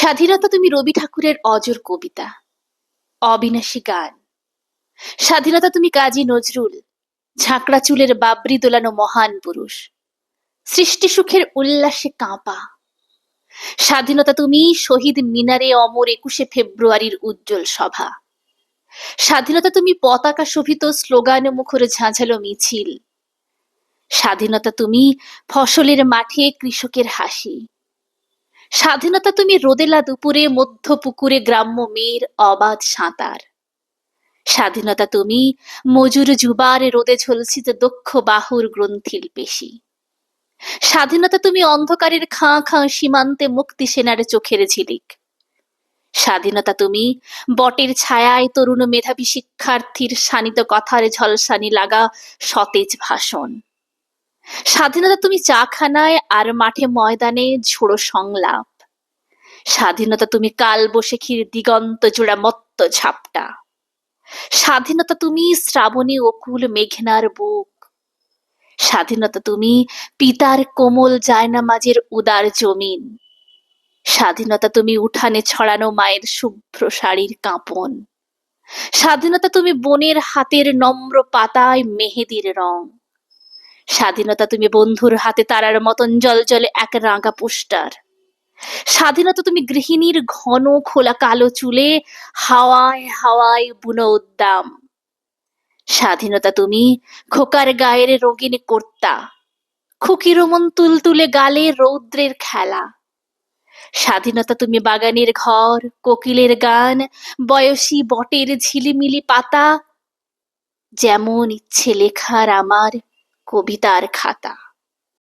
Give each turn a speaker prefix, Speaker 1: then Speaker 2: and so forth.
Speaker 1: স্বাধীনতা তুমি রবি ঠাকুরের অজর কবিতা, অবিনাশী গান। স্বাধীনতা তুমি কাজী নজরুল, ঝাঁকড়া চুলের বাবরি দোলানো মহান পুরুষ, সৃষ্টি সুখের উল্লাসে কাঁপা। স্বাধীনতা তুমি শহীদ মিনারে অমর 21শে ফেব্রুয়ারির উজ্জ্বল সভা। স্বাধীনতা তুমি পতাকা শোভিত স্লোগান মুখর ঝাঁঝালো মিছিল। স্বাধীনতা তুমি ফসলের মাঠে কৃষকের হাসি। স্বাধীনতা তুমি রোদেলা দুপুরে মধ্য পুকুরে গ্রাম্য মেয়ের অবাধ সাঁতার। স্বাধীনতা তুমি মজুর যুবার রোদে ঝলসিত দক্ষ বাহুর গ্রন্থির পেশি। স্বাধীনতা তুমি অন্ধকারের খাঁ খাঁ সীমান্তে মুক্তি সেনার চোখের ঝিলিক। স্বাধীনতা তুমি বটের ছায়ায় তরুণ মেধাবী শিক্ষার্থীর শানিত কথার ঝলসানি লাগা সতেজ ভাষণ। স্বাধীনতা তুমি চাখানায় আর মাঠে ময়দানে ঝোড়ো সংলাপ। স্বাধীনতা তুমি কাল বৈশাখীর দিগন্ত জোড়া মত্ত ঝাপটা। স্বাধীনতা তুমি শ্রাবণী অকুল মেঘনার বুক। স্বাধীনতা তুমি পিতার কোমল জায়নামাজের উদার জমিন। স্বাধীনতা তুমি উঠানে ছড়ানো মায়ের শুভ্র শাড়ির কাঁপন। স্বাধীনতা তুমি বনের হাতের নম্র পাতায় মেহেদির রং। স্বাধীনতা তুমি বন্ধুর হাতে তারার মতন জলজলে এক রাঙা পোস্টার। স্বাধীনতা তুমি গৃহিণীর ঘন খোলা কালো চুলে হাওয়ায় হাওয়ায় বুনো উদ্দাম। স্বাধীনতা তুমি খোকার গায়ের রঙিন কর্তা, খুকির মন তুলতুলে গালে রৌদ্রের খেলা। স্বাধীনতা তুমি বাগানের ঘর, কোকিলের গান, বয়সী বটের ঝিলিমিলি পাতা, যেমন ইচ্ছে লেখার আমার কবিতার খাতা।